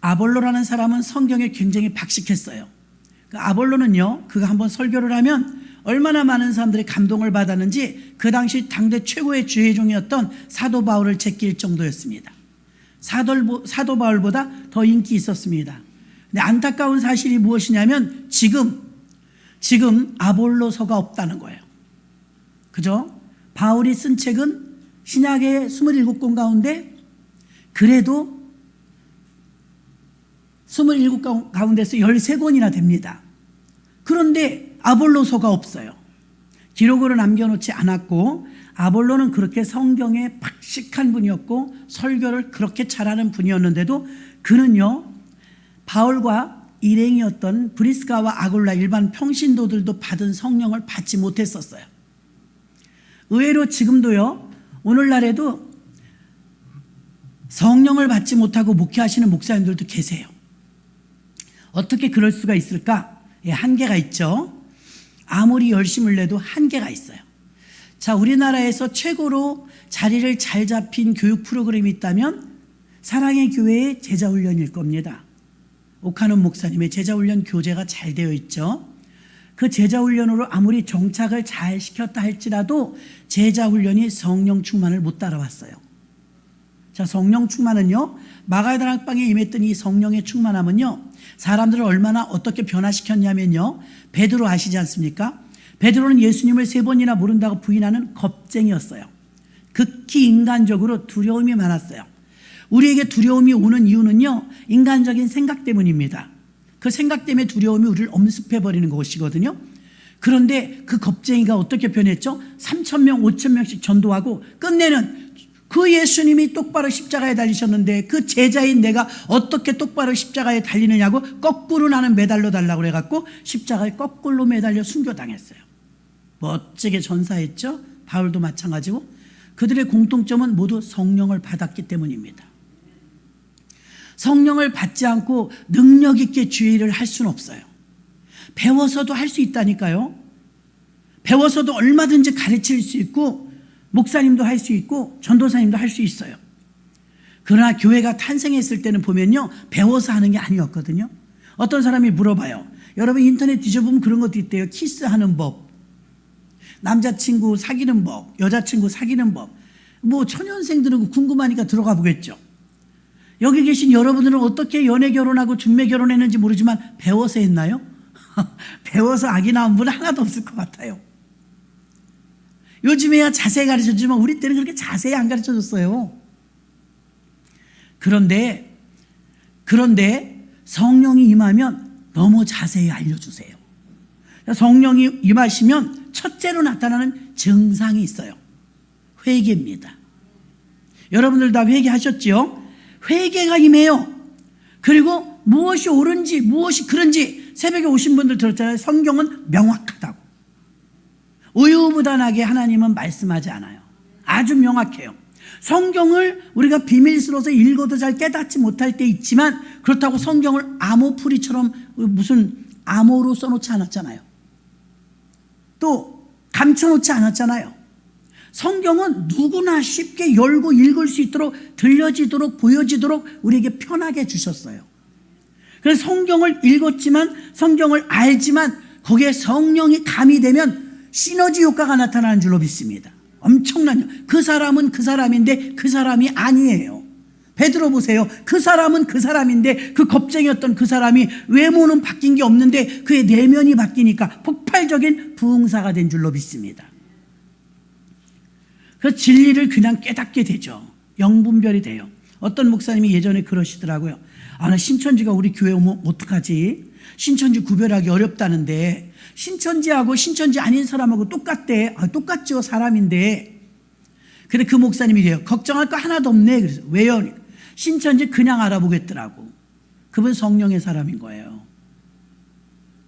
아볼로라는 사람은 성경에 굉장히 박식했어요. 그 아볼로는요, 그가 한번 설교를 하면 얼마나 많은 사람들이 감동을 받았는지 그 당시 당대 최고의 주회종이었던 사도 바울을 제낄 정도였습니다. 사도 바울보다 더 인기 있었습니다. 근데 안타까운 사실이 무엇이냐면 지금 아볼로서가 없다는 거예요. 그죠? 바울이 쓴 책은 신약의 27권 가운데 그래도 27권 가운데서 13권이나 됩니다. 그런데 아볼로서가 없어요. 기록으로 남겨놓지 않았고, 아볼로는 그렇게 성경에 박식한 분이었고 설교를 그렇게 잘하는 분이었는데도 그는요, 바울과 일행이었던 브리스가와 아굴라 일반 평신도들도 받은 성령을 받지 못했었어요. 의외로 지금도요, 오늘날에도 성령을 받지 못하고 목회하시는 목사님들도 계세요. 어떻게 그럴 수가 있을까? 한계가 있죠. 아무리 열심을 내도 한계가 있어요. 자, 우리나라에서 최고로 자리를 잘 잡힌 교육 프로그램이 있다면 사랑의 교회의 제자훈련일 겁니다. 오카논 목사님의 제자훈련 교재가 잘 되어 있죠. 그 제자훈련으로 아무리 정착을 잘 시켰다 할지라도 제자훈련이 성령 충만을 못 따라왔어요. 자, 성령 충만은요, 마가의 다락방에 임했던 이 성령의 충만함은요, 사람들을 얼마나 어떻게 변화시켰냐면요, 베드로 아시지 않습니까? 베드로는 예수님을 3번이나 모른다고 부인하는 겁쟁이였어요. 극히 인간적으로 두려움이 많았어요. 우리에게 두려움이 오는 이유는요, 인간적인 생각 때문입니다. 그 생각 때문에 두려움이 우리를 엄습해버리는 것이거든요. 그런데 그 겁쟁이가 어떻게 변했죠? 3,000명, 5,000명씩 전도하고 끝내는 그 예수님이 똑바로 십자가에 달리셨는데 그 제자인 내가 어떻게 똑바로 십자가에 달리느냐고 거꾸로 나는 매달려 달라고 그래갖고 십자가에 거꾸로 매달려 순교당했어요. 멋지게 전사했죠. 바울도 마찬가지고. 그들의 공통점은 모두 성령을 받았기 때문입니다. 성령을 받지 않고 능력 있게 주의를 할 수는 없어요. 배워서도 할 수 있다니까요. 배워서도 얼마든지 가르칠 수 있고 목사님도 할 수 있고 전도사님도 할 수 있어요. 그러나 교회가 탄생했을 때는 보면요, 배워서 하는 게 아니었거든요. 어떤 사람이 물어봐요. 여러분 인터넷 뒤져보면 그런 것도 있대요. 키스하는 법, 남자친구 사귀는 법, 여자친구 사귀는 법. 뭐 초년생들은 궁금하니까 들어가 보겠죠. 여기 계신 여러분들은 어떻게 연애 결혼하고 중매 결혼했는지 모르지만 배워서 했나요? 배워서 아기 낳은 분 하나도 없을 것 같아요. 요즘에야 자세히 가르쳐주지만 우리 때는 그렇게 자세히 안 가르쳐줬어요. 그런데 성령이 임하면 너무 자세히 알려주세요. 성령이 임하시면 첫째로 나타나는 증상이 있어요. 회개입니다. 여러분들 다 회개하셨지요? 회개가 임해요. 그리고 무엇이 옳은지 무엇이 그른지 새벽에 오신 분들 들었잖아요. 성경은 명확하다고. 우유부단하게 하나님은 말씀하지 않아요. 아주 명확해요. 성경을 우리가 비밀스러워서 읽어도 잘 깨닫지 못할 때 있지만 그렇다고 성경을 암호풀이처럼 무슨 암호로 써놓지 않았잖아요. 또 감춰놓지 않았잖아요. 성경은 누구나 쉽게 열고 읽을 수 있도록 들려지도록 보여지도록 우리에게 편하게 주셨어요. 그래서 성경을 읽었지만 성경을 알지만 거기에 성령이 가미되면 시너지 효과가 나타나는 줄로 믿습니다. 엄청난, 그 사람은 그 사람인데 그 사람이 아니에요. 베드로 보세요. 그 사람은 그 사람인데 그 겁쟁이였던 그 사람이 외모는 바뀐 게 없는데 그의 내면이 바뀌니까 폭발적인 부흥사가 된 줄로 믿습니다. 그래서 진리를 그냥 깨닫게 되죠. 영분별이 돼요. 어떤 목사님이 예전에 그러시더라고요. 나 신천지가 우리 교회 오면 어떡하지? 신천지 구별하기 어렵다는데 신천지하고 신천지 아닌 사람하고 똑같대. 똑같죠, 사람인데. 근데 그 목사님이 돼요. 걱정할 거 하나도 없네. 그래서 왜요? 신천지 그냥 알아보겠더라고. 그분 성령의 사람인 거예요.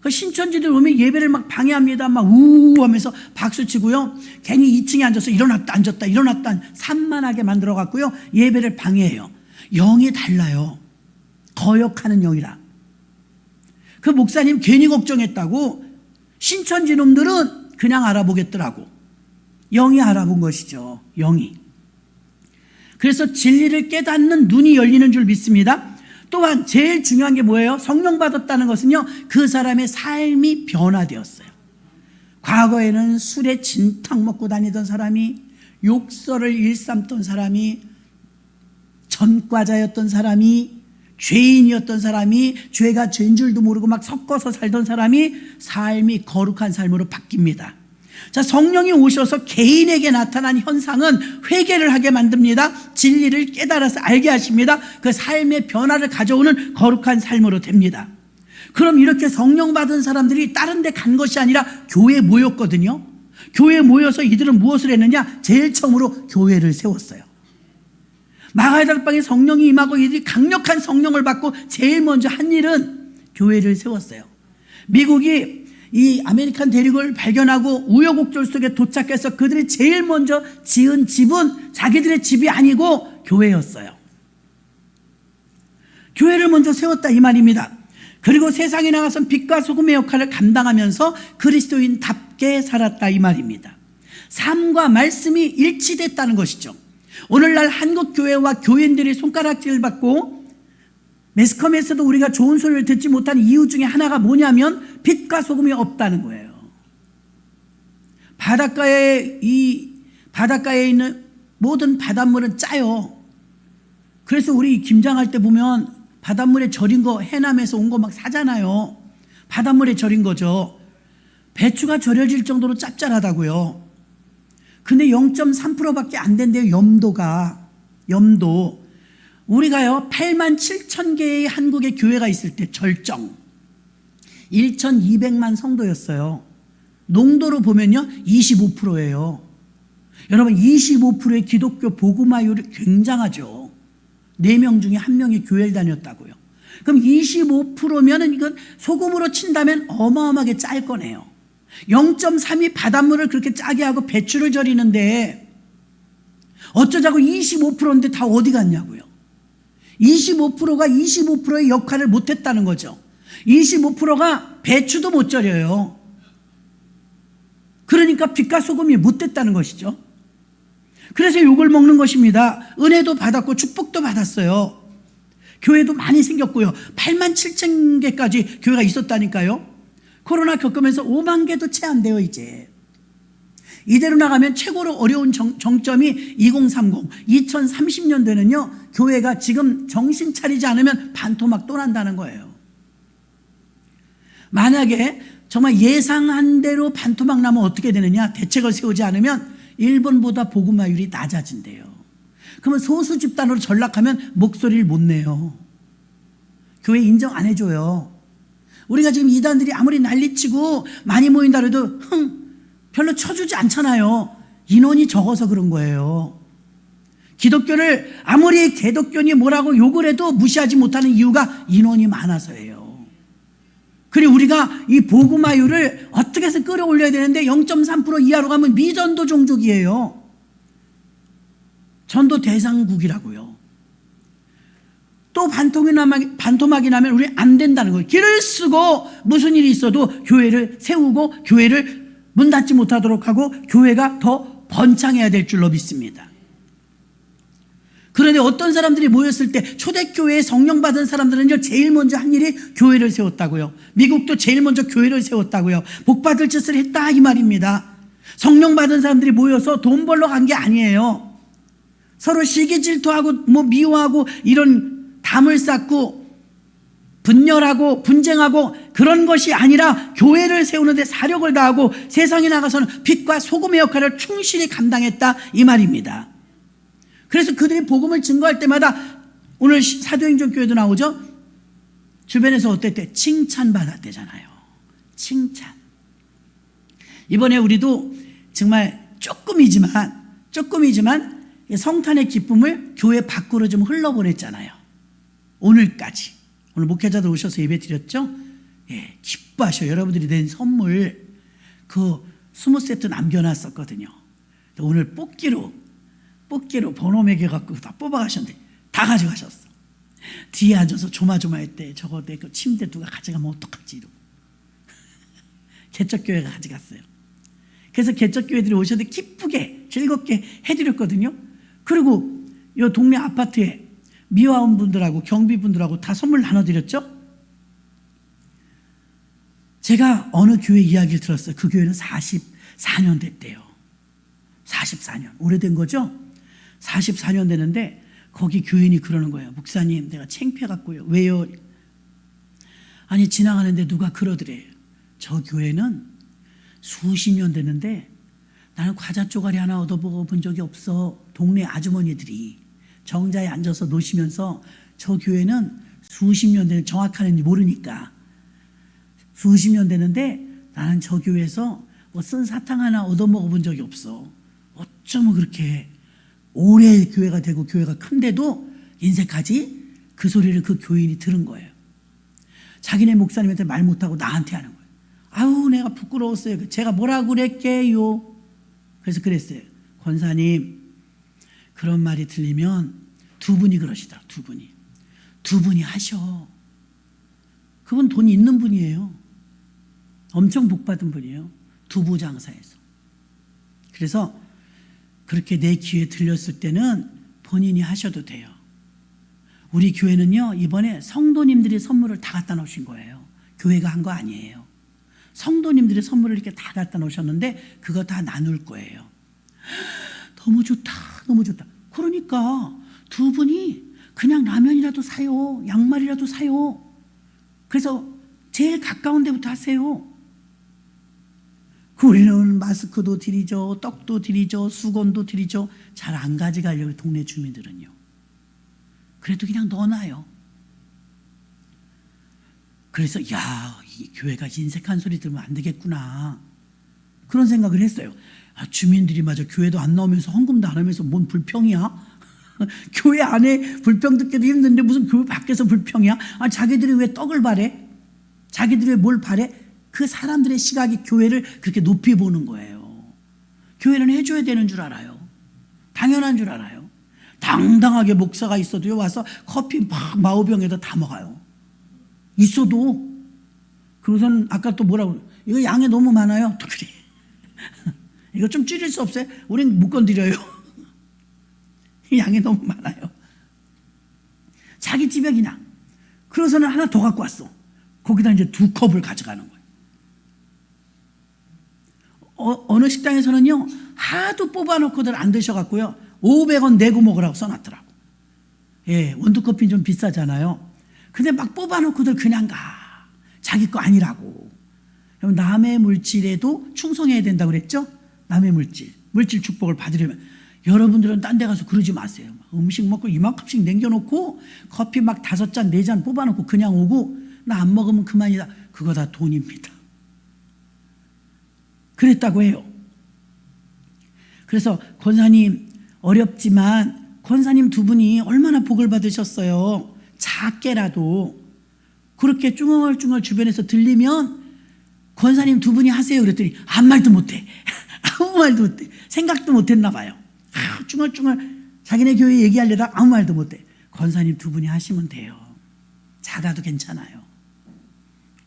그 신천지들 오면 예배를 막 방해합니다. 막 우우 하면서 박수 치고요. 괜히 2층에 앉아서 일어났다 앉았다 일어났다 산만하게 만들어 갖고요. 예배를 방해해요. 영이 달라요. 거역하는 영이라. 그 목사님 괜히 걱정했다고 신천지 놈들은 그냥 알아보겠더라고. 영이 알아본 것이죠. 영이. 그래서 진리를 깨닫는 눈이 열리는 줄 믿습니다. 또한 제일 중요한 게 뭐예요? 성령 받았다는 것은요, 그 사람의 삶이 변화되었어요. 과거에는 술에 진탕 먹고 다니던 사람이, 욕설을 일삼던 사람이, 전과자였던 사람이, 죄인이었던 사람이, 죄가 죄인 줄도 모르고 막 섞어서 살던 사람이 삶이 거룩한 삶으로 바뀝니다. 자, 성령이 오셔서 개인에게 나타난 현상은 회개를 하게 만듭니다. 진리를 깨달아서 알게 하십니다. 그 삶의 변화를 가져오는 거룩한 삶으로 됩니다. 그럼 이렇게 성령 받은 사람들이 다른 데 간 것이 아니라 교회에 모였거든요. 교회에 모여서 이들은 무엇을 했느냐? 제일 처음으로 교회를 세웠어요. 마가다락방에 성령이 임하고 이들이 강력한 성령을 받고 제일 먼저 한 일은 교회를 세웠어요. 미국이 이 아메리칸 대륙을 발견하고 우여곡절 속에 도착해서 그들이 제일 먼저 지은 집은 자기들의 집이 아니고 교회였어요. 교회를 먼저 세웠다 이 말입니다. 그리고 세상에 나가서 빛과 소금의 역할을 감당하면서 그리스도인답게 살았다 이 말입니다. 삶과 말씀이 일치됐다는 것이죠. 오늘날 한국 교회와 교인들이 손가락질을 받고 매스컴에서도 우리가 좋은 소리를 듣지 못하는 이유 중에 하나가 뭐냐면 빛과 소금이 없다는 거예요. 바닷가에 있는 모든 바닷물은 짜요. 그래서 우리 김장할 때 보면 바닷물에 절인 거 해남에서 온 거 막 사잖아요. 바닷물에 절인 거죠. 배추가 절여질 정도로 짭짤하다고요. 근데 0.3%밖에 안 된대요. 염도. 우리가요 8만 7천 개의 한국의 교회가 있을 때 절정 1,200만 성도였어요. 농도로 보면요 25%예요. 여러분 25%의 기독교 복음화율이 굉장하죠. 4명 중에 1명이 교회를 다녔다고요. 그럼 25%면은 이건 소금으로 친다면 어마어마하게 짤 거네요. 0.3이 바닷물을 그렇게 짜게 하고 배추를 절이는데 어쩌자고 25%인데 다 어디 갔냐고요. 25%가 25%의 역할을 못했다는 거죠. 25%가 배추도 못 절여요. 그러니까 빛과 소금이 못됐다는 것이죠. 그래서 욕을 먹는 것입니다. 은혜도 받았고 축복도 받았어요. 교회도 많이 생겼고요. 8만 7천 개까지 교회가 있었다니까요. 코로나 겪으면서 5만 개도 채 안 돼요 이제. 이대로 나가면 최고로 어려운 정점이 2030, 2030년대는요 교회가 지금 정신 차리지 않으면 반토막 또 난다는 거예요. 만약에 정말 예상한 대로 반토막 나면 어떻게 되느냐? 대책을 세우지 않으면 일본보다 복음화율이 낮아진대요. 그러면 소수 집단으로 전락하면 목소리를 못 내요. 교회 인정 안 해줘요. 우리가 지금 이단들이 아무리 난리치고 많이 모인다 해도 별로 쳐주지 않잖아요. 인원이 적어서 그런 거예요. 기독교를 아무리 개독교니 뭐라고 욕을 해도 무시하지 못하는 이유가 인원이 많아서예요. 그리고 우리가 이 복음화율을 어떻게 해서 끌어올려야 되는데 0.3% 이하로 가면 미전도 종족이에요. 전도 대상국이라고요. 또 반토막이 나면 우리 안 된다는 거예요. 길을 쓰고 무슨 일이 있어도 교회를 세우고 교회를 문 닫지 못하도록 하고 교회가 더 번창해야 될 줄로 믿습니다. 그런데 어떤 사람들이 모였을 때 초대교회에 성령 받은 사람들은요 제일 먼저 한 일이 교회를 세웠다고요. 미국도 제일 먼저 교회를 세웠다고요. 복 받을 짓을 했다 이 말입니다. 성령 받은 사람들이 모여서 돈 벌러 간 게 아니에요. 서로 시기 질투하고 미워하고 이런 담을 쌓고 분열하고 분쟁하고 그런 것이 아니라 교회를 세우는데 사력을 다하고 세상에 나가서는 빛과 소금의 역할을 충실히 감당했다 이 말입니다. 그래서 그들이 복음을 증거할 때마다 오늘 사도행전 교회도 나오죠. 주변에서 어땠대? 칭찬받았대잖아요. 칭찬. 이번에 우리도 정말 조금이지만 성탄의 기쁨을 교회 밖으로 좀 흘러보냈잖아요. 오늘까지. 오늘 목회자들 오셔서 예배 드렸죠? 예, 기뻐하셔요. 여러분들이 낸 선물 그 20세트 남겨놨었거든요. 오늘 뽑기로 번호 매겨갖고 다 뽑아가셨는데 다 가져가셨어. 뒤에 앉아서 조마조마했대. 저거 내 그 침대 누가 가져가면 어떡하지 이러고. 개척교회가 가져갔어요. 그래서 개척교회들이 오셨는데 기쁘게 즐겁게 해드렸거든요. 그리고 이 동네 아파트에 미화원분들하고 경비분들하고 다 선물 나눠드렸죠. 제가 어느 교회 이야기를 들었어요. 그 교회는 44년 됐대요. 44년. 오래된 거죠? 44년 되는데 거기 교인이 그러는 거예요. 목사님, 내가 창피해갖고요. 왜요? 아니, 지나가는데 누가 그러더래요. 저 교회는 수십 년 됐는데 나는 과자 쪼가리 하나 얻어먹어본 적이 없어. 동네 아주머니들이 정자에 앉아서 노시면서 저 교회는 수십 년 되는, 정확한지 모르니까 수십 년 되는데 나는 저 교회에서 뭐 쓴 사탕 하나 얻어먹어본 적이 없어. 어쩌면 그렇게 오래 교회가 되고 교회가 큰데도 인색하지? 그 소리를 그 교인이 들은 거예요. 자기네 목사님한테 말 못하고 나한테 하는 거예요. 아우, 내가 부끄러웠어요. 제가 뭐라고 그랬게요. 그래서 그랬어요. 권사님, 그런 말이 들리면 두 분이 그러시더라. 두 분이 하셔. 그분 돈 있는 분이에요. 엄청 복받은 분이에요. 두부 장사에서. 그래서 그렇게 내 귀에 들렸을 때는 본인이 하셔도 돼요. 우리 교회는요, 이번에 성도님들이 선물을 다 갖다 놓으신 거예요. 교회가 한 거 아니에요. 성도님들이 선물을 이렇게 다 갖다 놓으셨는데 그거 다 나눌 거예요. 너무 좋다, 너무 좋다. 그러니까 두 분이 그냥 라면이라도 사요. 양말이라도 사요. 그래서 제일 가까운 데부터 하세요. 우리는 마스크도 드리죠, 떡도 드리죠, 수건도 드리죠. 잘 안 가져가려고 동네 주민들은요. 그래도 그냥 넣어놔요. 그래서 야, 이 교회가 인색한 소리 들으면 안 되겠구나, 그런 생각을 했어요. 주민들이 마저 교회도 안 나오면서 헌금도 안 하면서 뭔 불평이야? 교회 안에 불평 듣기도 힘든데 무슨 교회 밖에서 불평이야? 자기들이 왜 떡을 바래? 자기들이 왜 뭘 바래? 그 사람들의 시각이 교회를 그렇게 높이 보는 거예요. 교회는 해줘야 되는 줄 알아요. 당연한 줄 알아요. 당당하게 목사가 있어도요, 와서 커피 막 마우병에다 다 먹어요. 있어도. 그러고선 아까 또 뭐라고, 이거 양이 너무 많아요. 또 그래. 이거 좀 줄일 수 없어요? 우린 못 건드려요. 양이 너무 많아요. 자기 집에 그냥. 그래서는 하나 더 갖고 왔어. 거기다 이제 2컵을 가져가는 거예요. 어느 식당에서는요, 하도 뽑아놓고들 안 드셔갖고요, 500원 내고 먹으라고 써놨더라고. 예, 원두커피는 좀 비싸잖아요. 근데 막 뽑아놓고들 그냥 가. 자기 거 아니라고. 그럼 남의 물질에도 충성해야 된다고 그랬죠? 남의 물질 축복을 받으려면. 여러분들은 딴 데 가서 그러지 마세요. 음식 먹고 이만큼씩 남겨놓고 커피 막 5잔, 4잔 뽑아놓고 그냥 오고 나 안 먹으면 그만이다. 그거 다 돈입니다. 그랬다고 해요. 그래서 권사님, 어렵지만 권사님 두 분이 얼마나 복을 받으셨어요. 작게라도 그렇게 쭝얼쭝얼 주변에서 들리면 권사님 두 분이 하세요. 그랬더니 아무 말도 못해. 아무 말도 못해. 생각도 못했나 봐요. 쭝얼쭝얼 자기네 교회 얘기하려다 아무 말도 못해. 권사님 두 분이 하시면 돼요. 작아도 괜찮아요.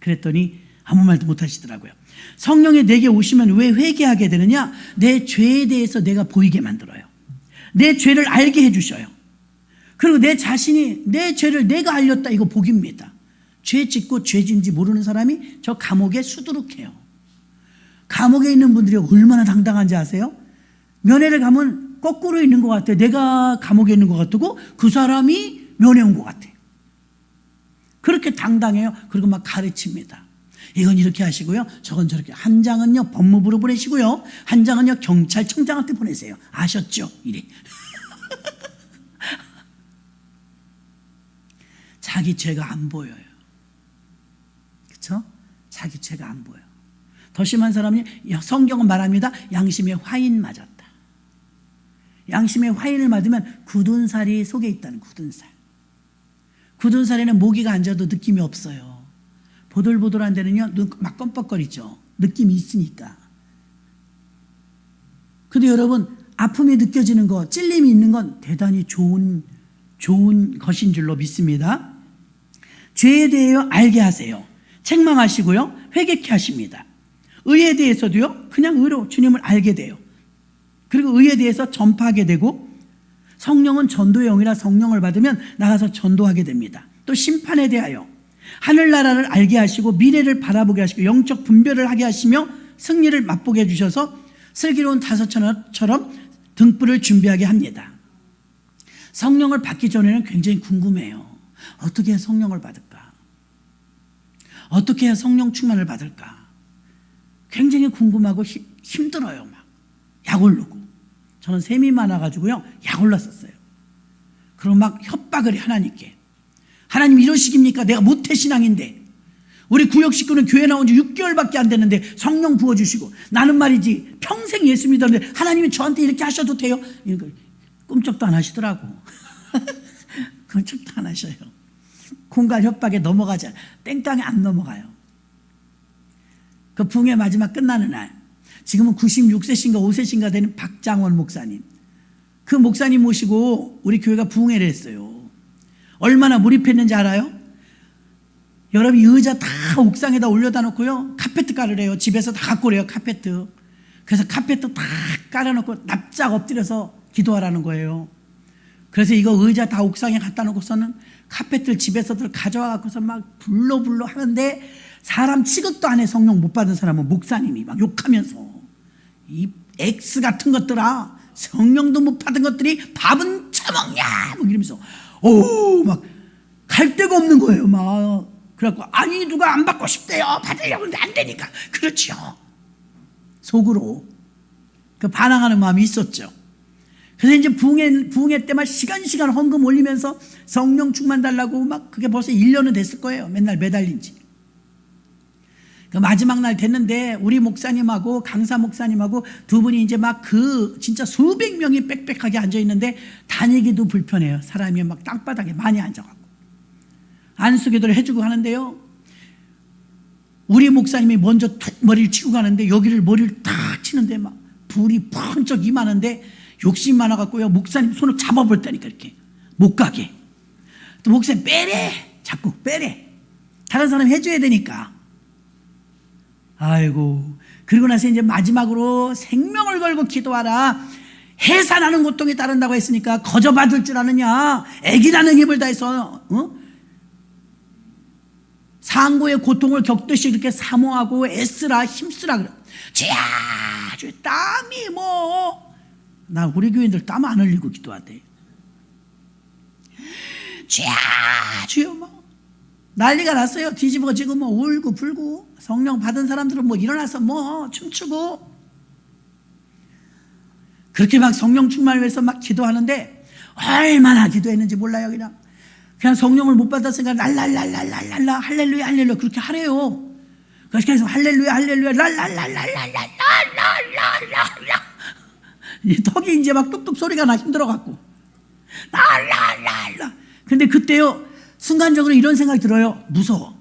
그랬더니 아무 말도 못하시더라고요. 성령이 내게 오시면 왜 회개하게 되느냐? 내 죄에 대해서 내가 보이게 만들어요. 내 죄를 알게 해주셔요. 그리고 내 자신이 내 죄를 내가 알렸다, 이거 복입니다. 죄 짓고 죄진지 모르는 사람이 저 감옥에 수두룩해요. 감옥에 있는 분들이 얼마나 당당한지 아세요? 면회를 가면 거꾸로 있는 것 같아요. 내가 감옥에 있는 것 같고 그 사람이 면회 온 것 같아요. 그렇게 당당해요. 그리고 막 가르칩니다. 이건 이렇게 하시고요, 저건 저렇게. 한 장은요 법무부로 보내시고요, 한 장은요 경찰청장한테 보내세요. 아셨죠? 이래. 자기 죄가 안 보여요. 그렇죠? 자기 죄가 안 보여. 더 심한 사람이, 성경은 말합니다. 양심의 화인 맞았다. 양심의 화인을 맞으면 굳은 살이 속에 있다는, 굳은 살. 굳은 살에는 모기가 앉아도 느낌이 없어요. 보들보들한 데는요, 눈 막 껌뻑거리죠. 느낌이 있으니까. 근데 여러분, 아픔이 느껴지는 거, 찔림이 있는 건 대단히 좋은 것인 줄로 믿습니다. 죄에 대하여 알게 하세요. 책망하시고요, 회개케 하십니다. 의에 대해서도요, 그냥 의로 주님을 알게 돼요. 그리고 의에 대해서 전파하게 되고, 성령은 전도의 영이라 성령을 받으면 나가서 전도하게 됩니다. 또 심판에 대하여 하늘나라를 알게 하시고 미래를 바라보게 하시고 영적 분별을 하게 하시며 승리를 맛보게 해주셔서 슬기로운 다섯처럼 등불을 준비하게 합니다. 성령을 받기 전에는 굉장히 궁금해요. 어떻게 해야 성령을 받을까? 어떻게 해야 성령 충만을 받을까? 굉장히 궁금하고 힘들어요. 막 약 오르고. 저는 셈이 많아가지고요 약 올랐었어요. 그럼 막 협박을 해 하나님께. 하나님 이러시깁니까? 내가 모태신앙인데 우리 구역 식구는 교회 나온 지 6개월밖에 안 됐는데 성령 부어주시고 나는 말이지 평생 예수 믿었는데 하나님이 저한테 이렇게 하셔도 돼요? 이거 꿈쩍도 안 하시더라고. 꿈쩍도 안 하셔요. 공갈 협박에 넘어가지 않아요. 땡땅에 안 넘어가요. 그 부흥의 마지막 끝나는 날 지금은 96세신가 5세신가 되는 박장원 목사님, 그 목사님 모시고 우리 교회가 부흥회를 했어요. 얼마나 몰입했는지 알아요? 여러분 이 의자 다 옥상에다 올려다 놓고요 카페트 깔으래요. 집에서 다 갖고 오래요 카페트. 그래서 카페트 다 깔아놓고 납작 엎드려서 기도하라는 거예요. 그래서 이거 의자 다 옥상에 갖다 놓고서는 카페트를 집에서들 가져와 갖고서 막 불러 하는데 사람 취급도 안 해. 성령 못 받은 사람은 목사님이 막 욕하면서 이 X 같은 것들아 성령도 못 받은 것들이 밥은 처먹냐 뭐 이러면서 오 막 갈 데가 없는 거예요. 막 그래갖고 아니 누가 안 받고 싶대요. 받으려고 하는데 안 되니까. 그렇죠. 속으로 그 반항하는 마음이 있었죠. 그래서 이제 부흥회 때만 시간 헌금 올리면서 성령 충만 달라고 막 그게 벌써 1년은 됐을 거예요. 맨날 매달린 지. 그 마지막 날 됐는데 우리 목사님하고 강사 목사님하고 두 분이 이제 막 그 진짜 수백 명이 빽빽하게 앉아 있는데 다니기도 불편해요. 사람이 막 땅바닥에 많이 앉아갖고 안수기도를 해주고 하는데요. 우리 목사님이 먼저 툭 머리를 치고 가는데 여기를 머리를 탁 치는데 막 불이 펀쩍 임하는데 욕심 많아갖고요. 목사님 손을 잡아버렸다니까 이렇게 못 가게. 또 목사님 빼래 자꾸 빼래. 다른 사람 해줘야 되니까. 아이고 그리고 나서 이제 마지막으로 생명을 걸고 기도하라. 해산하는 고통이 따른다고 했으니까 거저 받을 줄 아느냐. 애기라는 힘을 다해서 상고의 고통을 겪듯이 이렇게 사모하고 애쓰라 힘쓰라 그래. 주야 주의 땀이 뭐 나 우리 교인들 땀 안 흘리고 기도하대. 주야 주여 뭐 난리가 났어요. 뒤집어지고 뭐 울고 불고 성령 받은 사람들은 뭐 일어나서 뭐 춤추고 그렇게 막 성령 충만을 위해서 막 기도하는데 얼마나 기도했는지 몰라요. 그냥 성령을 못 받았으니까 랄랄랄랄랄랄라 할렐루야 할렐루야 그렇게 하래요. 그래서 계속 할렐루야 할렐루야 랄랄랄랄랄랄랄랄랄랄라 턱이 이제 막 뚝뚝 소리가 나 힘들어갖고 랄랄랄라. 근데 그때요 순간적으로 이런 생각이 들어요. 무서워.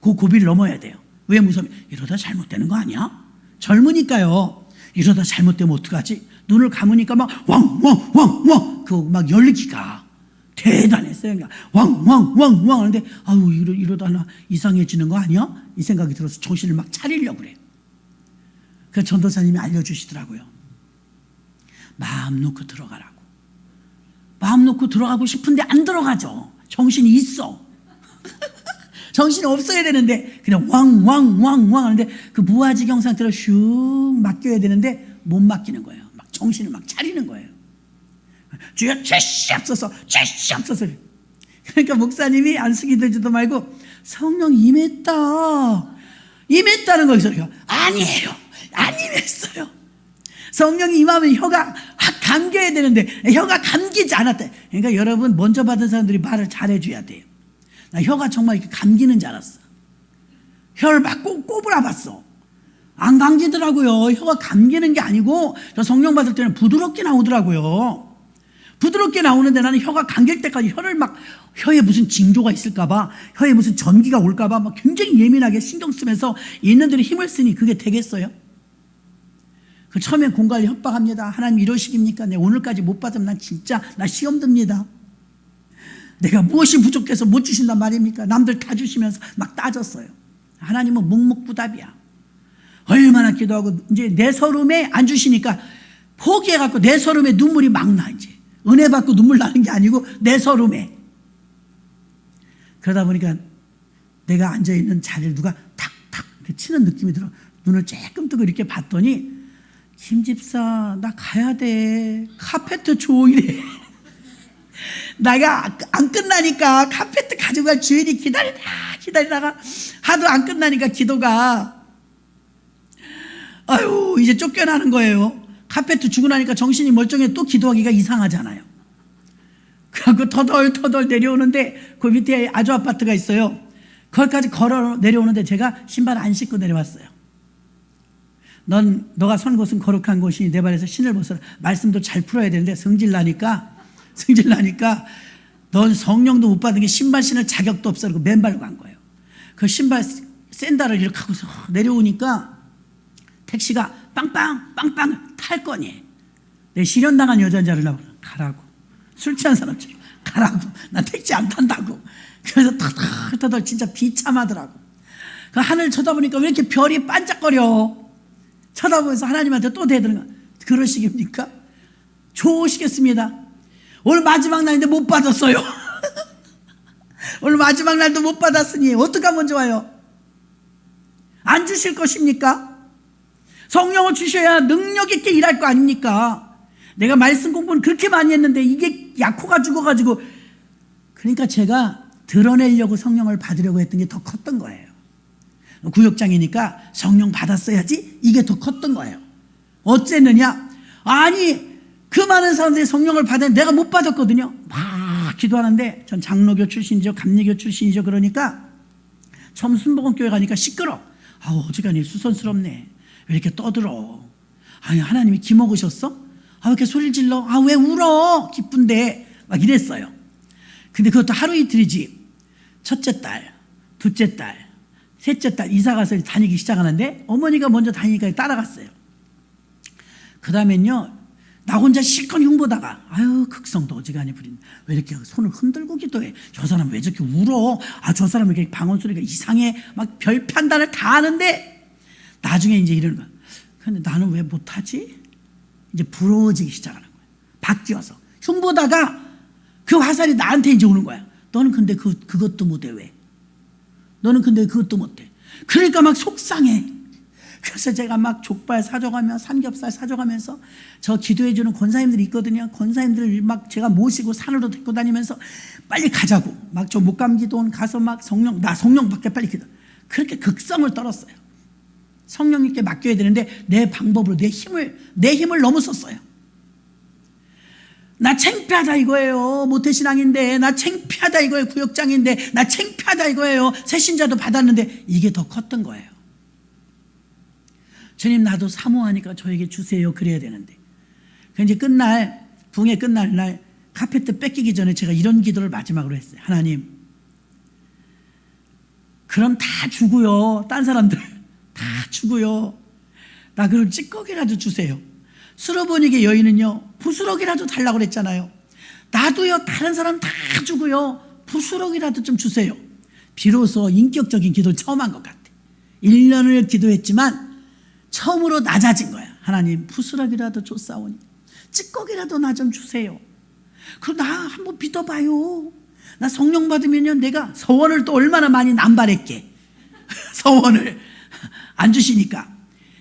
그 고비를 넘어야 돼요. 왜 무서워? 이러다 잘못되는 거 아니야? 젊으니까요. 이러다 잘못되면 어떡하지? 눈을 감으니까 막 왕왕왕왕 그거 막 열기가 대단했어요. 그러니까 왕왕왕왕 하는데 아유 이러다 나 이상해지는 거 아니야? 이 생각이 들어서 정신을 막 차리려고 그래요. 그래서 전도사님이 알려주시더라고요. 마음 놓고 들어가라고. 마음 놓고 들어가고 싶은데 안 들어가죠. 정신이 있어. 정신이 없어야 되는데 그냥 왕왕왕왕 하는데 그 무아지경 상태로 슉 맡겨야 되는데 못 맡기는 거예요. 막 정신을 막 차리는 거예요. 주여 죄시옵소서 죄시옵소서. 그러니까 목사님이 안수기도지도 말고 성령 임했다는 거기서 아니에요 안 임했어요. 성령이 임하면 혀가 확 감겨야 되는데 혀가 감기지 않았대. 그러니까 여러분 먼저 받은 사람들이 말을 잘해줘야 돼요. 나 혀가 정말 이렇게 감기는 줄 알았어. 혀를 막 꼬부라 봤어. 안 감기더라고요. 혀가 감기는 게 아니고 저 성령 받을 때는 부드럽게 나오더라고요. 부드럽게 나오는데 나는 혀가 감길 때까지 혀를 막 혀에 무슨 징조가 있을까봐 혀에 무슨 전기가 올까봐 막 굉장히 예민하게 신경 쓰면서 있는들이 힘을 쓰니 그게 되겠어요? 그 처음에 공갈이 협박합니다. 하나님 이러시깁니까? 내가 오늘까지 못 받으면 난 진짜 나 시험 듭니다. 내가 무엇이 부족해서 못 주신단 말입니까? 남들 다 주시면서 막 따졌어요. 하나님은 묵묵부답이야. 얼마나 기도하고 이제 내 서름에 안 주시니까 포기해갖고 내 서름에 눈물이 막 나. 이제 은혜 받고 눈물 나는 게 아니고 내 서름에. 그러다 보니까 내가 앉아있는 자리를 누가 탁탁 치는 느낌이 들어. 눈을 조금 뜨고 이렇게 봤더니 김 집사 나 가야 돼. 카페트 줘 이래. 내가 안 끝나니까 카페트 가져갈 주인이 기다리다가 하도 안 끝나니까 기도가 아유 이제 쫓겨나는 거예요. 카페트 주고 나니까 정신이 멀쩡해. 또 기도하기가 이상하잖아요. 그래갖고 터덜 내려오는데 그 밑에 아주 아파트가 있어요. 거기까지 걸어 내려오는데 제가 신발 안 신고 내려왔어요. 너가 선 곳은 거룩한 곳이니 내 발에서 신을 벗어라. 말씀도 잘 풀어야 되는데 성질 나니까 넌 성령도 못 받은 게 신발 신을 자격도 없어. 그러고 맨발로 간 거예요. 그 신발 샌들을 이렇게 하고서 내려오니까 택시가 빵빵 탈 거니. 내 실현당한 여자인 줄 알고 가라고. 술 취한 사람처럼 가라고. 나 택시 안 탄다고. 그래서 터덜 진짜 비참하더라고. 그 하늘 쳐다보니까 왜 이렇게 별이 반짝거려. 쳐다보면서 하나님한테 또 대드는 거야. 그러시겠습니까? 좋으시겠습니다. 오늘 마지막 날인데 못 받았어요. 오늘 마지막 날도 못 받았으니 어떡하면 좋아요? 안 주실 것입니까? 성령을 주셔야 능력 있게 일할 거 아닙니까? 내가 말씀 공부는 그렇게 많이 했는데 이게 약호가 죽어가지고, 그러니까 제가 드러내려고 성령을 받으려고 했던 게 더 컸던 거예요. 구역장이니까 성령 받았어야지, 이게 더 컸던 거예요. 어쨌느냐? 아니 그 많은 사람들이 성령을 받았는데 내가 못 받았거든요. 막 기도하는데, 전 장로교 출신이죠, 감리교 출신이죠. 그러니까 처음 순복음교회 가니까 시끄러. 어지간히 수선스럽네. 왜 이렇게 떠들어? 아니 하나님이 기먹으셨어? 왜 이렇게 소리를 질러? 왜 울어? 기쁜데. 막 이랬어요. 근데 그것도 하루 이틀이지. 첫째 딸, 둘째 딸, 셋째 딸 이사 가서 다니기 시작하는데 어머니가 먼저 다니니까 따라갔어요. 그 다음엔요, 나 혼자 실컷 흉보다가 극성도 어지간히 부린다. 왜 이렇게 손을 흔들고 기도해? 저 사람 왜 저렇게 울어? 저 사람 왜 이렇게 방언 소리가 이상해? 막 별 판단을 다 하는데 나중에 이제 이러는 거야. 근데 나는 왜 못하지? 이제 부러워지기 시작하는 거야. 바뀌어서 흉보다가 그 화살이 나한테 이제 오는 거야. 너는 근데 그것도 못해. 왜? 너는 근데 그것도 못해. 그러니까 막 속상해. 그래서 제가 막 족발 사줘가며 삼겹살 사줘가면서, 저 기도해주는 권사님들이 있거든요. 권사님들을 막 제가 모시고 산으로 데리고 다니면서 빨리 가자고. 막 저 목감기도원 가서 막 나 성령 받게 빨리 기도. 그렇게 극성을 떨었어요. 성령님께 맡겨야 되는데 내 방법으로 내 힘을 너무 썼어요. 나 창피하다 이거예요. 모태신앙인데 나 창피하다 이거예요. 구역장인데 나 창피하다 이거예요. 새신자도 받았는데 이게 더 컸던 거예요. 주님 나도 사모하니까 저에게 주세요. 그래야 되는데. 이제 붕의 끝날 날 카페트 뺏기기 전에 제가 이런 기도를 마지막으로 했어요. 하나님, 그럼 다 주고요. 딴 사람들 다 주고요. 나 그럼 찌꺼기라도 주세요. 수로보니게 여인은요, 부스러기라도 달라고 그랬잖아요. 나도요, 다른 사람 다 주고요, 부스러기라도 좀 주세요. 비로소 인격적인 기도를 처음 한 것 같아. 1년을 기도했지만 처음으로 낮아진 거야. 하나님, 부스러기라도 줬사오니 찌꺼기라도 나 좀 주세요. 그럼 나 한번 믿어봐요. 나 성령 받으면요, 내가 서원을 또 얼마나 많이 남발했게. 서원을 안 주시니까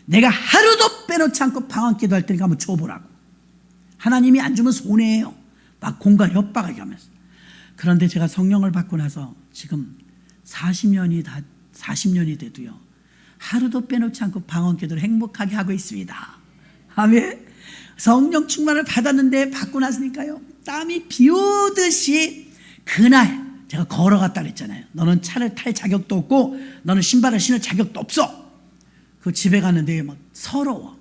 내가 하루도 빼놓지 않고 방언기도 할 테니까 한번 줘보라고. 하나님이 안 주면 손해예요. 막 공간 협박하게 하면서. 그런데 제가 성령을 받고 나서 지금 40년이 돼도요, 하루도 빼놓지 않고 방언기도를 행복하게 하고 있습니다. 아멘. 성령 충만을 받았는데 받고 났으니까요, 땀이 비 오듯이, 그날 제가 걸어갔다 그랬잖아요. 너는 차를 탈 자격도 없고 너는 신발을 신을 자격도 없어. 그 집에 갔는데 막 서러워.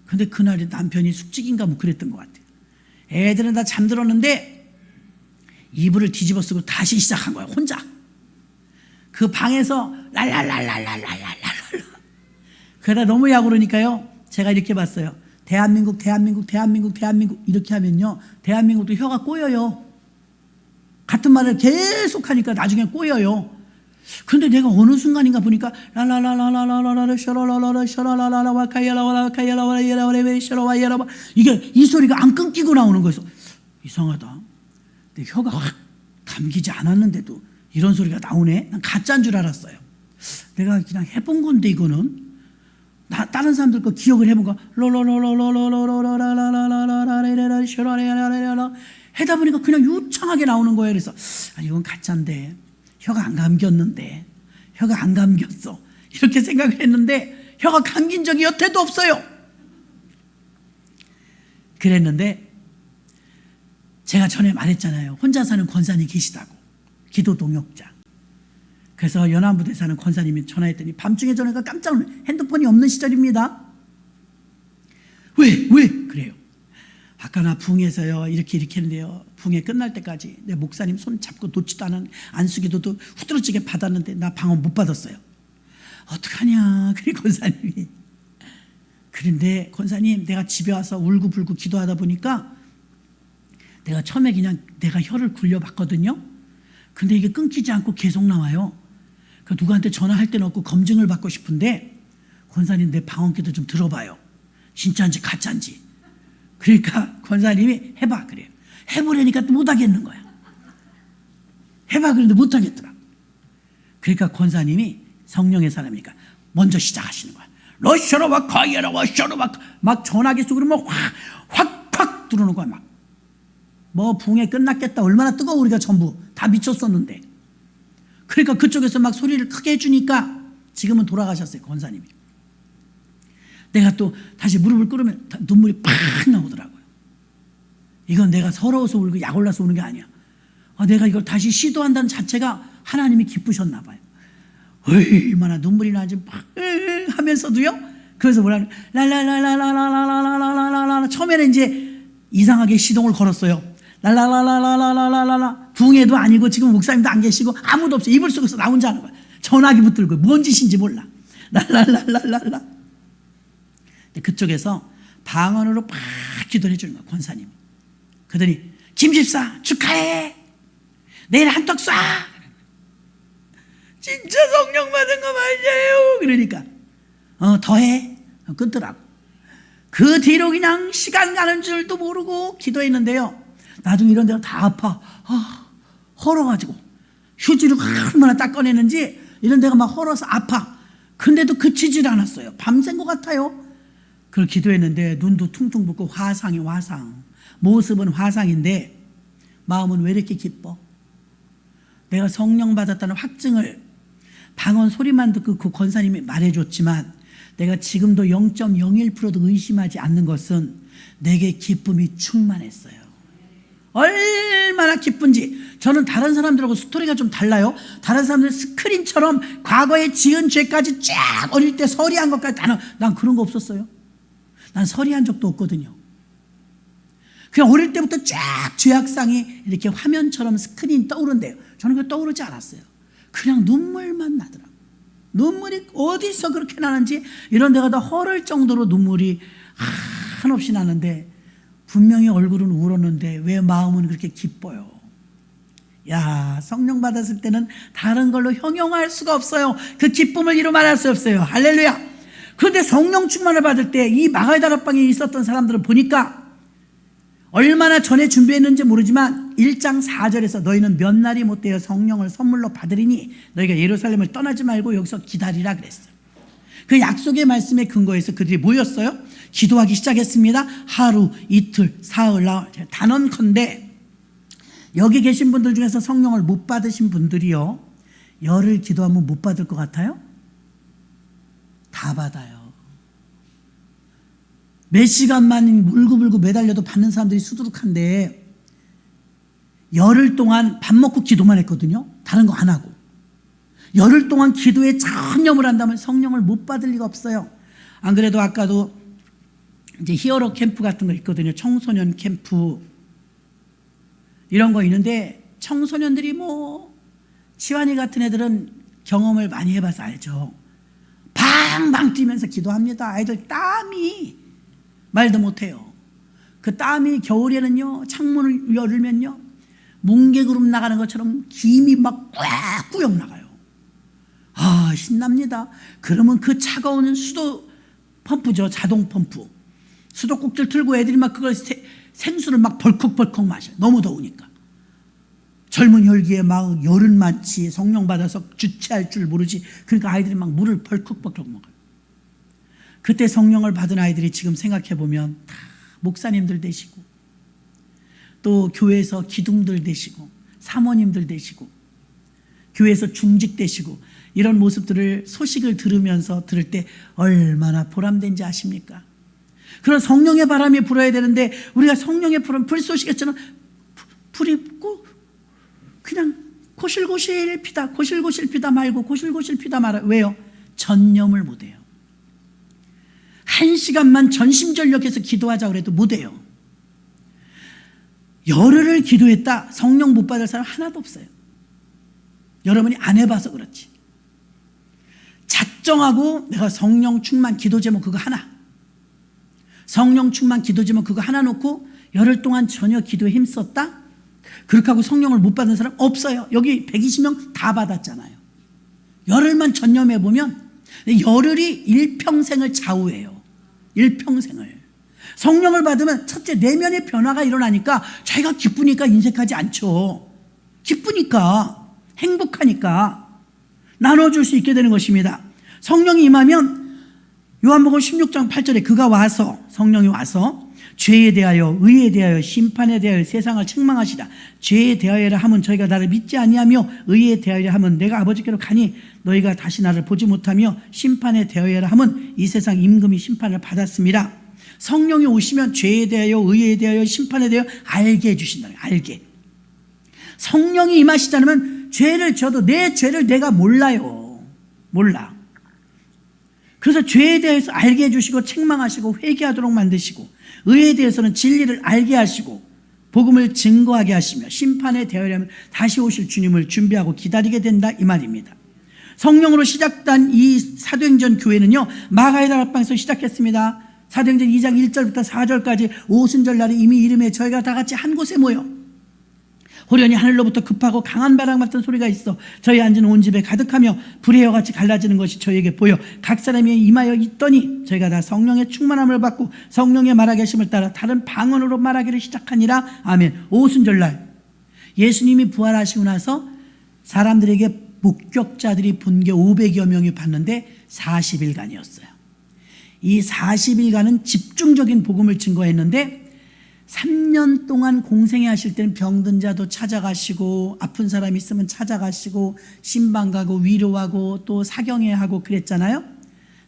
근데 그날이 남편이 숙직인가 뭐 그랬던 것 같아요. 애들은 다 잠들었는데 이불을 뒤집어 쓰고 다시 시작한 거야, 혼자. 그 방에서 랄랄랄랄랄랄랄랄. 그러다 너무 약오르니까요, 제가 이렇게 봤어요. 대한민국 이렇게 하면요, 대한민국도 혀가 꼬여요. 같은 말을 계속 하니까 나중에 꼬여요. 근데 내가 어느 순간인가 보니까 이게 이 소리가 안 끊기고 나오는 거였어. 이상하다. 내 혀가 확 감기지 않았는데도 이런 소리가 나오네. 난 가짜인 줄 알았어요. 내가 그냥 해본 건데 이거는 나 다른 사람들 거 기억을 해본 거 하다 보니까 그냥 유창하게 나오는 거예요. 그래서 이건 가짜인데 혀가 안 감겼는데 혀가 안 감겼어 이렇게 생각을 했는데 혀가 감긴 적이 여태도 없어요. 그랬는데 제가 전에 말했잖아요. 혼자 사는 권사님 계시다고. 기도 동역자. 그래서 연안부대 사는 권사님이 전화했더니 밤중에 전화가 깜짝 놀라요. 핸드폰이 없는 시절입니다. 왜? 그래요. 아까 나 부흥에서요 이렇게 했는데요. 부흥회 끝날 때까지 내 목사님 손 잡고 놓지도 않은 안수기도도 후들어지게 받았는데 나 방언 못 받았어요. 어떡하냐. 그래 권사님이. 그런데 권사님 내가 집에 와서 울고불고 기도하다 보니까 내가 처음에 그냥 내가 혀를 굴려봤거든요. 근데 이게 끊기지 않고 계속 나와요. 그 누구한테 전화할 데는 없고 검증을 받고 싶은데 권사님 내 방언기도 좀 들어봐요. 진짜인지 가짜인지. 그러니까 권사님이 해봐 그래요. 해보려니까 또 못하겠는 거야. 해봐 그런데 못하겠더라. 그러니까 권사님이 성령의 사람이니까 먼저 시작하시는 거야. 러셔로와 카이에라와 셔로와 막 전화기 속으로 막 확 들어오는 거야. 막 붕에 끝났겠다. 얼마나 뜨거워 우리가 전부 다 미쳤었는데. 그러니까 그쪽에서 막 소리를 크게 해주니까 지금은 돌아가셨어요 권사님이. 내가 또 다시 무릎을 꿇으면 눈물이 팍 나오더라고요. 이건 내가 서러워서 울고 약 올라서 우는 게 아니야. 내가 이걸 다시 시도한다는 자체가 하나님이 기쁘셨나 봐요. 얼마나 눈물이 나지 막 하면서도요. 그래서 뭐라 랄랄랄랄랄랄랄랄랄랄랄 처음에는 이제 이상하게 시동을 걸었어요. 랄랄랄랄랄랄랄랄라 붕해도 아니고 지금 목사님도 안 계시고 아무도 없어. 이불 속에서 나 혼자 하는 거야. 전화기 붙들고 뭔 짓인지 몰라. 랄랄랄랄랄라. 그쪽에서 방언으로 막 기도를 해주는 거야 권사님. 그러더니 김집사 축하해. 내일 한턱 쏴. 진짜 성령 받은 거 맞아요. 그러니까 더해. 끊더라고. 그 뒤로 그냥 시간 가는 줄도 모르고 기도했는데요. 나중에 이런 데가 다 아파. 헐어가지고 휴지로 얼마나 닦아내는지 이런 데가 막 헐어서 아파. 근데도 그치질 않았어요. 밤샌 것 같아요. 그걸 기도했는데 눈도 퉁퉁 붓고 화상이 화상. 모습은 화상인데 마음은 왜 이렇게 기뻐? 내가 성령 받았다는 확증을 방언 소리만 듣고 그 권사님이 말해줬지만 내가 지금도 0.01%도 의심하지 않는 것은 내게 기쁨이 충만했어요. 얼마나 기쁜지. 저는 다른 사람들하고 스토리가 좀 달라요. 다른 사람들 스크린처럼 과거에 지은 죄까지 쫙 어릴 때 서리한 것까지 난 그런 거 없었어요. 난 서리한 적도 없거든요. 그냥 어릴 때부터 쫙 죄악상이 이렇게 화면처럼 스크린 떠오른대요. 저는 그거 떠오르지 않았어요. 그냥 눈물만 나더라고요. 눈물이 어디서 그렇게 나는지 이런 데가 다 헐을 정도로 눈물이 한없이 나는데 분명히 얼굴은 울었는데 왜 마음은 그렇게 기뻐요? 야, 성령 받았을 때는 다른 걸로 형용할 수가 없어요. 그 기쁨을 이루 말할 수 없어요. 할렐루야. 그런데 성령 충만을 받을 때 이 마가의 다락방에 있었던 사람들을 보니까 얼마나 전에 준비했는지 모르지만 1장 4절에서 너희는 몇 날이 못되어 성령을 선물로 받으리니 너희가 예루살렘을 떠나지 말고 여기서 기다리라 그랬어요. 그 약속의 말씀에 근거해서 그들이 모였어요. 기도하기 시작했습니다. 하루, 이틀, 사흘, 나흘. 단언컨대 여기 계신 분들 중에서 성령을 못 받으신 분들이요, 열흘 기도하면 못 받을 것 같아요? 다 받아요. 몇 시간만 물고물고 매달려도 받는 사람들이 수두룩한데 열흘 동안 밥 먹고 기도만 했거든요. 다른 거 안 하고. 열흘 동안 기도에 전념을 한다면 성령을 못 받을 리가 없어요. 안 그래도 아까도 이제 히어로 캠프 같은 거 있거든요. 청소년 캠프 이런 거 있는데 청소년들이 뭐 치환이 같은 애들은 경험을 많이 해봐서 알죠. 방방 뛰면서 기도합니다. 아이들 땀이 말도 못해요. 그 땀이 겨울에는요, 창문을 열면요, 뭉게구름 나가는 것처럼 김이 막 꽉꾸역 나가요. 아, 신납니다. 그러면 그 차가운 수도 펌프죠. 자동 펌프. 수도꼭지를 틀고 애들이 막 그걸 생수를 막 벌컥벌컥 마셔요. 너무 더우니까. 젊은 혈기에 막 열은 많지, 성령 받아서 주체할 줄 모르지. 그러니까 아이들이 막 물을 벌컥벌컥 먹어요. 그때 성령을 받은 아이들이 지금 생각해보면 다 목사님들 되시고, 또 교회에서 기둥들 되시고, 사모님들 되시고, 교회에서 중직 되시고, 이런 모습들을 소식을 들으면서 들을 때 얼마나 보람된지 아십니까? 그런 성령의 바람이 불어야 되는데 우리가 성령의 불쏘시개처럼 불이 그냥 고실고실 피다, 고실고실 피다 말고 고실고실 피다 말아요. 왜요? 전념을 못해요. 1시간만 전심전력해서 기도하자고 해도 못해요. 열흘을 기도했다 성령 못 받을 사람 하나도 없어요. 여러분이 안 해봐서 그렇지. 작정하고 내가 성령 충만 기도 제목 그거 하나, 성령 충만 기도 제목 그거 하나 놓고 열흘 동안 전혀 기도에 힘썼다? 그렇게 하고 성령을 못 받은 사람 없어요. 여기 120명 다 받았잖아요. 열흘만 전념해보면 열흘이 일평생을 좌우해요. 일평생을. 성령을 받으면 첫째 내면의 변화가 일어나니까 자기가 기쁘니까 인색하지 않죠. 기쁘니까, 행복하니까 나눠줄 수 있게 되는 것입니다. 성령이 임하면 요한복음 16장 8절에 그가 와서, 성령이 와서 죄에 대하여 의에 대하여 심판에 대하여 세상을 책망하시다. 죄에 대하여라 하면 저희가 나를 믿지 아니하며 의에 대하여라 하면 내가 아버지께로 가니 너희가 다시 나를 보지 못하며 심판에 대하여라 하면 이 세상 임금이 심판을 받았습니다. 성령이 오시면 죄에 대하여 의에 대하여 심판에 대하여 알게 해주신다. 알게. 성령이 임하시지 않으면 죄를 져도 내 죄를 내가 몰라요. 몰라. 그래서 죄에 대해서 알게 해주시고 책망하시고 회개하도록 만드시고 의에 대해서는 진리를 알게 하시고 복음을 증거하게 하시며 심판에 대하려면 다시 오실 주님을 준비하고 기다리게 된다 이 말입니다. 성령으로 시작된 이 사도행전 교회는요, 마가의 다락방에서 시작했습니다. 사도행전 2장 1절부터 4절까지 오순절 날에 이미 이름에 저희가 다 같이 한 곳에 모여 호련히 하늘로부터 급하고 강한 바람 같은 소리가 있어 저희 앉은 온 집에 가득하며 불의 여같이 갈라지는 것이 저희에게 보여 각 사람이 임하여 있더니 저희가 다 성령의 충만함을 받고 성령의 말하게 하심을 따라 다른 방언으로 말하기를 시작하니라. 아멘. 오순절날 예수님이 부활하시고 나서 사람들에게 목격자들이 본 게 500여 명이 봤는데 40일간이었어요. 이 40일간은 집중적인 복음을 증거했는데 3년 동안 공생애 하실 때는 병든 자도 찾아가시고 아픈 사람 있으면 찾아가시고 신방 가고 위로하고 또 사경회하고 그랬잖아요.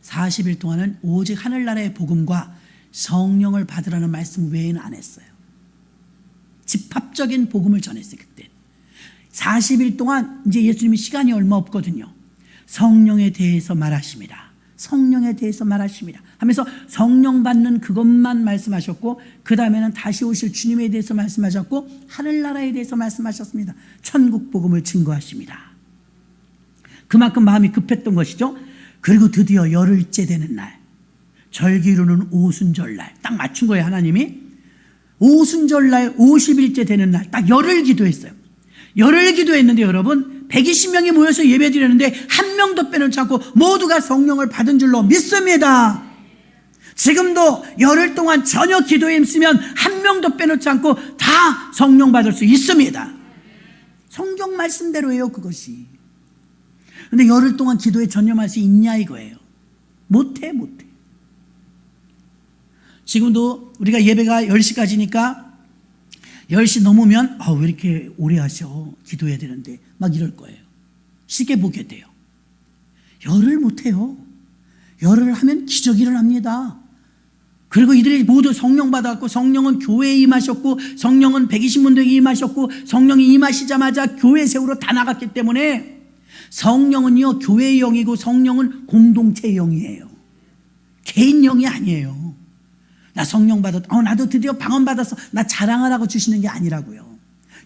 40일 동안은 오직 하늘나라의 복음과 성령을 받으라는 말씀 외에는 안 했어요. 집합적인 복음을 전했어요. 그때 40일 동안 이제 예수님이 시간이 얼마 없거든요. 성령에 대해서 말하십니다. 성령에 대해서 말하십니다 하면서 성령 받는 그것만 말씀하셨고 그 다음에는 다시 오실 주님에 대해서 말씀하셨고 하늘나라에 대해서 말씀하셨습니다. 천국 복음을 증거하십니다. 그만큼 마음이 급했던 것이죠. 그리고 드디어 열흘째 되는 날, 절기로는 오순절날 딱 맞춘 거예요. 하나님이 오순절날 50일째 되는 날 딱 열흘 기도했어요. 열흘 기도했는데 여러분 120명이 모여서 예배드렸는데 한 명도 빼놓지 않고 모두가 성령을 받은 줄로 믿습니다. 지금도 열흘 동안 전혀 기도에 힘쓰면 한 명도 빼놓지 않고 다 성령 받을 수 있습니다. 성경 말씀대로예요. 그것이. 근데 열흘 동안 기도에 전념할 수 있냐 이거예요. 못해. 지금도 우리가 예배가 10시까지니까 10시 넘으면 왜 이렇게 오래 하셔? 기도해야 되는데 막 이럴 거예요. 쉽게 보게 돼요. 열흘 못해요. 열흘 하면 기적이 일어납니다. 그리고 이들이 모두 성령 받았고 성령은 교회에 임하셨고 성령은 120문도에게 임하셨고 성령이 임하시자마자 교회 세우러 다 나갔기 때문에 성령은요 교회의 영이고 성령은 공동체의 영이에요. 개인 영이 아니에요. 나 성령 받았다. 나도 드디어 방언 받았어. 나 자랑하라고 주시는 게 아니라고요.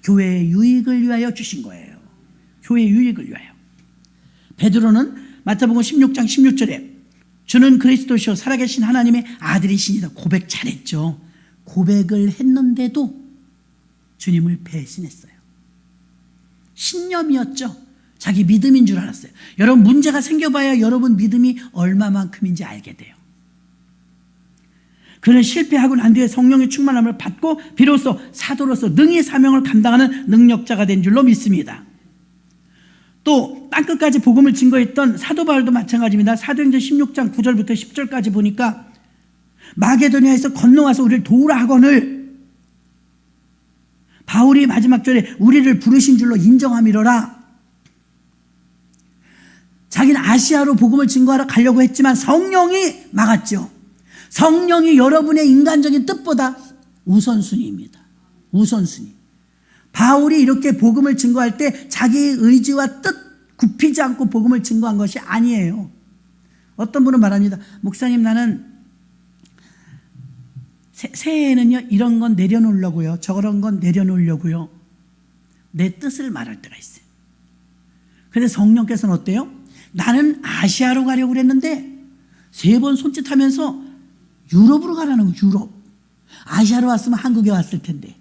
교회의 유익을 위하여 주신 거예요. 교회의 유익을 위하여. 베드로는 마태복음 16장 16절에 주는 그리스도시요 살아계신 하나님의 아들이시니다. 고백 잘했죠. 고백을 했는데도 주님을 배신했어요. 신념이었죠. 자기 믿음인 줄 알았어요. 여러분 문제가 생겨봐야 여러분 믿음이 얼마만큼인지 알게 돼요. 그는 실패하고 난 뒤에 성령의 충만함을 받고 비로소 사도로서 능히 사명을 감당하는 능력자가 된 줄로 믿습니다. 또 땅끝까지 복음을 증거했던 사도 바울도 마찬가지입니다. 사도행전 16장 9절부터 10절까지 보니까 마게도니아에서 건너와서 우리를 도우라 하거늘 바울이 마지막 절에 우리를 부르신 줄로 인정함이로라. 자기는 아시아로 복음을 증거하러 가려고 했지만 성령이 막았죠. 성령이 여러분의 인간적인 뜻보다 우선순위입니다. 우선순위. 바울이 이렇게 복음을 증거할 때 자기의 의지와 뜻 굽히지 않고 복음을 증거한 것이 아니에요. 어떤 분은 말합니다. 목사님, 나는 새해에는요 이런 건 내려놓으려고요, 저런 건 내려놓으려고요. 내 뜻을 말할 때가 있어요. 그런데 성령께서는 어때요? 나는 아시아로 가려고 그랬는데 3번 손짓하면서 유럽으로 가라는 거예요. 유럽. 아시아로 왔으면 한국에 왔을 텐데.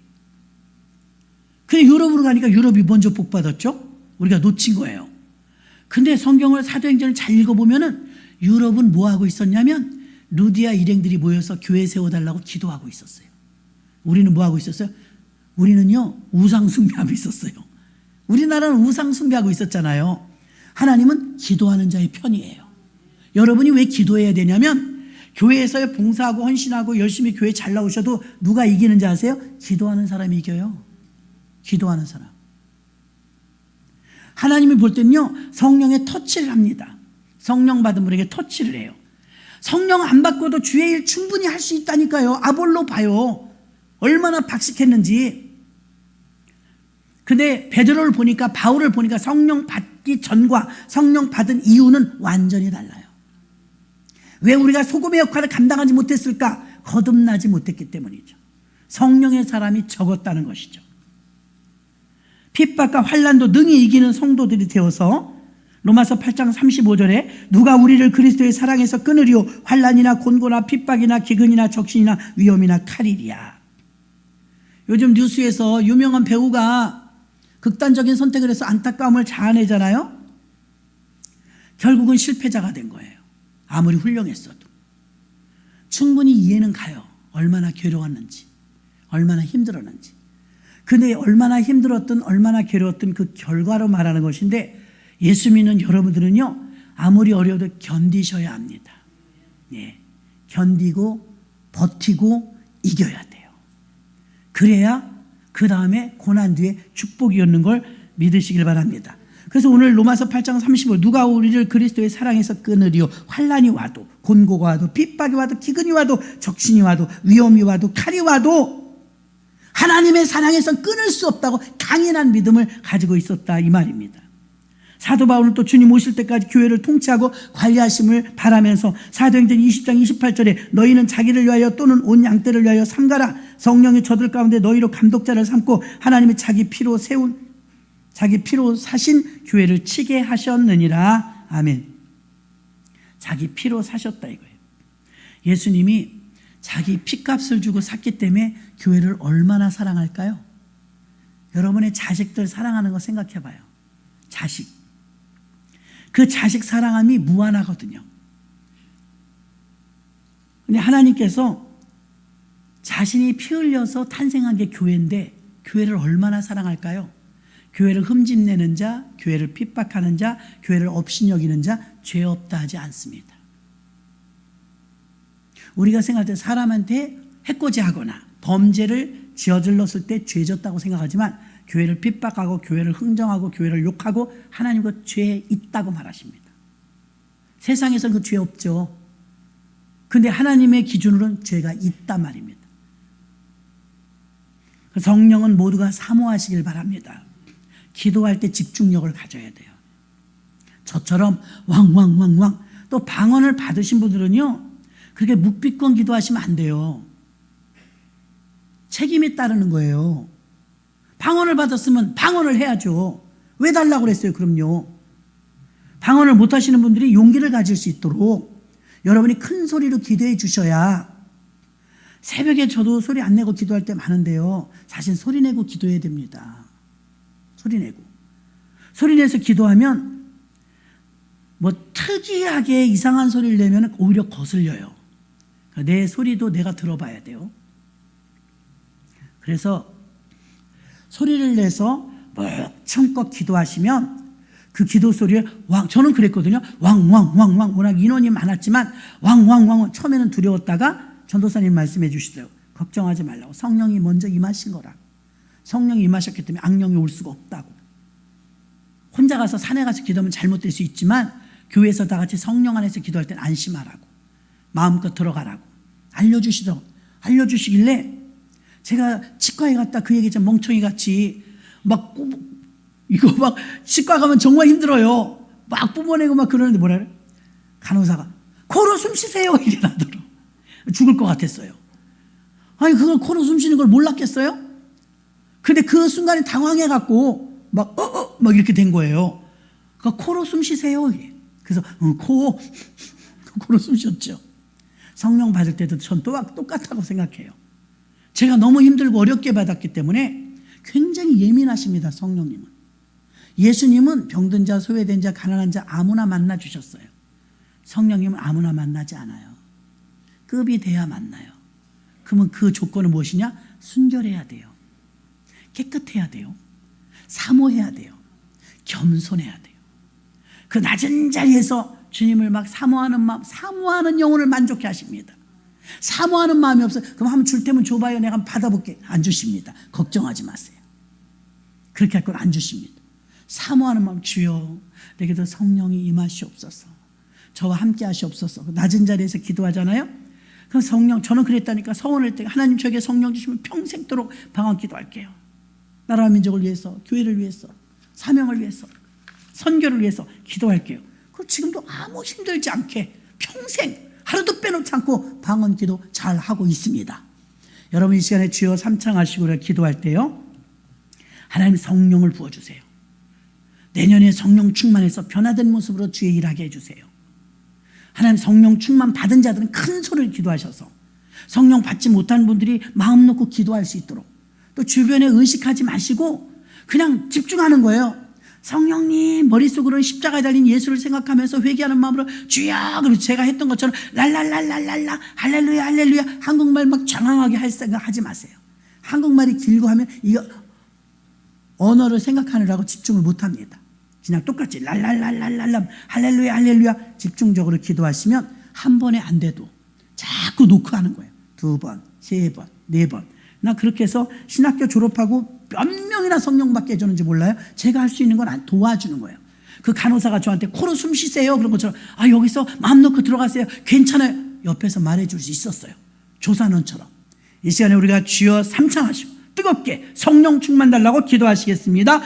근데 유럽으로 가니까 유럽이 먼저 복 받았죠. 우리가 놓친 거예요. 근데 성경을 사도행전을 잘 읽어보면은 유럽은 뭐 하고 있었냐면 루디아 일행들이 모여서 교회 세워달라고 기도하고 있었어요. 우리는 뭐 하고 있었어요? 우리는요 우상 숭배하고 있었어요. 우리나라는 우상 숭배하고 있었잖아요. 하나님은 기도하는 자의 편이에요. 여러분이 왜 기도해야 되냐면 교회에서 봉사하고 헌신하고 열심히 교회 잘 나오셔도 누가 이기는지 아세요? 기도하는 사람이 이겨요. 기도하는 사람. 하나님이 볼 때는요 성령의 터치를 합니다. 성령 받은 분에게 터치를 해요. 성령 안 받고도 주의 일 충분히 할 수 있다니까요. 아볼로 봐요. 얼마나 박식했는지. 근데 베드로를 보니까, 바울을 보니까 성령 받기 전과 성령 받은 이유는 완전히 달라요. 왜 우리가 소금의 역할을 감당하지 못했을까? 거듭나지 못했기 때문이죠. 성령의 사람이 적었다는 것이죠. 핍박과 환난도 능히 이기는 성도들이 되어서 로마서 8장 35절에 누가 우리를 그리스도의 사랑에서 끊으리요 환난이나 곤고나 핍박이나 기근이나 적신이나 위험이나 칼이리야. 요즘 뉴스에서 유명한 배우가 극단적인 선택을 해서 안타까움을 자아내잖아요. 결국은 실패자가 된 거예요. 아무리 훌륭했어도. 충분히 이해는 가요. 얼마나 괴로웠는지, 얼마나 힘들었는지. 근데 얼마나 힘들었든 얼마나 괴로웠든 그 결과로 말하는 것인데, 예수 믿는 여러분들은요 아무리 어려워도 견디셔야 합니다. 예, 견디고 버티고 이겨야 돼요. 그래야 그 다음에 고난 뒤에 축복이 오는 걸 믿으시길 바랍니다. 그래서 오늘 로마서 8장 35 누가 우리를 그리스도의 사랑에서 끊으리요 환난이 와도 곤고가 와도 핍박이 와도 기근이 와도 적신이 와도 위험이 와도 칼이 와도 하나님의 사랑에서 끊을 수 없다고 강인한 믿음을 가지고 있었다 이 말입니다. 사도 바울은 또 주님 오실 때까지 교회를 통치하고 관리하심을 바라면서 사도행전 20장 28절에 너희는 자기를 위하여 또는 온 양떼를 위하여 삼가라. 성령이 저들 가운데 너희로 감독자를 삼고 하나님이 자기 피로 사신 교회를 치게 하셨느니라. 아멘. 자기 피로 사셨다 이거예요. 예수님이 자기 피값을 주고 샀기 때문에 교회를 얼마나 사랑할까요? 여러분의 자식들 사랑하는 거 생각해 봐요. 자식. 그 자식 사랑함이 무한하거든요. 근데 하나님께서 자신이 피 흘려서 탄생한 게 교회인데 교회를 얼마나 사랑할까요? 교회를 흠집내는 자, 교회를 핍박하는 자, 교회를 업신여기는 자, 죄 없다 하지 않습니다. 우리가 생각할 때 사람한테 해코지하거나 범죄를 저질렀을 때 죄졌다고 생각하지만 교회를 핍박하고 교회를 흥정하고 교회를 욕하고 하나님과 죄 있다고 말하십니다. 세상에서는 그 죄 없죠. 근데 하나님의 기준으로는 죄가 있단 말입니다. 성령은 모두가 사모하시길 바랍니다. 기도할 때 집중력을 가져야 돼요. 저처럼 왕왕왕왕 또 방언을 받으신 분들은요 그렇게 묵비권 기도하시면 안 돼요. 책임이 따르는 거예요. 방언을 받았으면 방언을 해야죠. 왜 달라고 그랬어요? 그럼요. 방언을 못 하시는 분들이 용기를 가질 수 있도록 여러분이 큰 소리로 기도해 주셔야. 새벽에 저도 소리 안 내고 기도할 때 많은데요. 사실 소리 내고 기도해야 됩니다. 소리 내고. 소리 내서 기도하면 뭐 특이하게 이상한 소리를 내면 오히려 거슬려요. 내 소리도 내가 들어봐야 돼요. 그래서 소리를 내서 목청껏 기도하시면 그 기도 소리를 저는 그랬거든요. 왕왕왕왕 워낙 인원이 많았지만 왕왕왕 처음에는 두려웠다가 전도사님 말씀해 주시더라고요. 걱정하지 말라고. 성령이 먼저 임하신 거라. 성령이 임하셨기 때문에 악령이 올 수가 없다고. 혼자 가서 산에 가서 기도하면 잘못될 수 있지만 교회에서 다 같이 성령 안에서 기도할 땐 안심하라고. 마음껏 들어가라고. 알려주시길래 제가 치과에 갔다 그 얘기 좀 멍청이 같이 이거 막 치과 가면 정말 힘들어요. 막 뿜어내고 막 그러는데 뭐라 그래? 간호사가 코로 숨 쉬세요 이게 나더러. 죽을 것 같았어요. 아니 그걸 코로 숨 쉬는 걸 몰랐겠어요? 근데 그 순간에 당황해갖고 막 이렇게 된 거예요. 그러니까 코로 숨 쉬세요. 그래서 코로 숨 쉬었죠. 성령 받을 때도 전 똑같다고 생각해요. 제가 너무 힘들고 어렵게 받았기 때문에 굉장히 예민하십니다. 성령님은. 예수님은 병든 자, 소외된 자, 가난한 자 아무나 만나 주셨어요. 성령님은 아무나 만나지 않아요. 급이 돼야 만나요. 그러면 그 조건은 무엇이냐? 순결해야 돼요. 깨끗해야 돼요. 사모해야 돼요. 겸손해야 돼요. 그 낮은 자리에서 주님을 막 사모하는 마음, 사모하는 영혼을 만족해 하십니다. 사모하는 마음이 없어요. 그럼 한번 줄 테면 줘봐요. 내가 한번 받아볼게. 안 주십니다. 걱정하지 마세요. 그렇게 할 건 안 주십니다. 사모하는 마음, 주여 내게도 성령이 임하시옵소서. 저와 함께 하시옵소서. 낮은 자리에서 기도하잖아요. 그럼 성령, 저는 그랬다니까. 서원할 때 하나님 저에게 성령 주시면 평생도록 방언 기도할게요. 나라와 민족을 위해서, 교회를 위해서, 사명을 위해서, 선교를 위해서 기도할게요. 그 지금도 아무 힘들지 않게 평생 하루도 빼놓지 않고 방언 기도 잘 하고 있습니다. 여러분 이 시간에 주여 삼창하시고 기도할 때요, 하나님 성령을 부어주세요. 내년에 성령 충만해서 변화된 모습으로 주의 일하게 해주세요. 하나님 성령 충만 받은 자들은 큰 소리를 기도하셔서 성령 받지 못한 분들이 마음 놓고 기도할 수 있도록, 또 주변에 의식하지 마시고 그냥 집중하는 거예요. 성령님, 머릿속으로는 십자가에 달린 예수를 생각하면서 회개하는 마음으로 주여, 그리고 제가 했던 것처럼 랄랄랄랄랄라 할렐루야 할렐루야 한국말 막 장황하게 할 생각 하지 마세요. 한국말이 길고 하면 이거 언어를 생각하느라고 집중을 못합니다. 그냥 똑같이 랄랄랄랄랄라 할렐루야 할렐루야 집중적으로 기도하시면 한 번에 안 돼도 자꾸 노크하는 거예요. 2번, 3번, 4번. 나 그렇게 해서 신학교 졸업하고 몇 명이나 성령 받게 해주는지 몰라요. 제가 할 수 있는 건 도와주는 거예요. 그 간호사가 저한테 코로 숨 쉬세요 그런 것처럼 여기서 마음 놓고 들어가세요. 괜찮아요. 옆에서 말해줄 수 있었어요. 조산원처럼. 이 시간에 우리가 주여 삼창하시고 뜨겁게 성령 충만 달라고 기도하시겠습니다.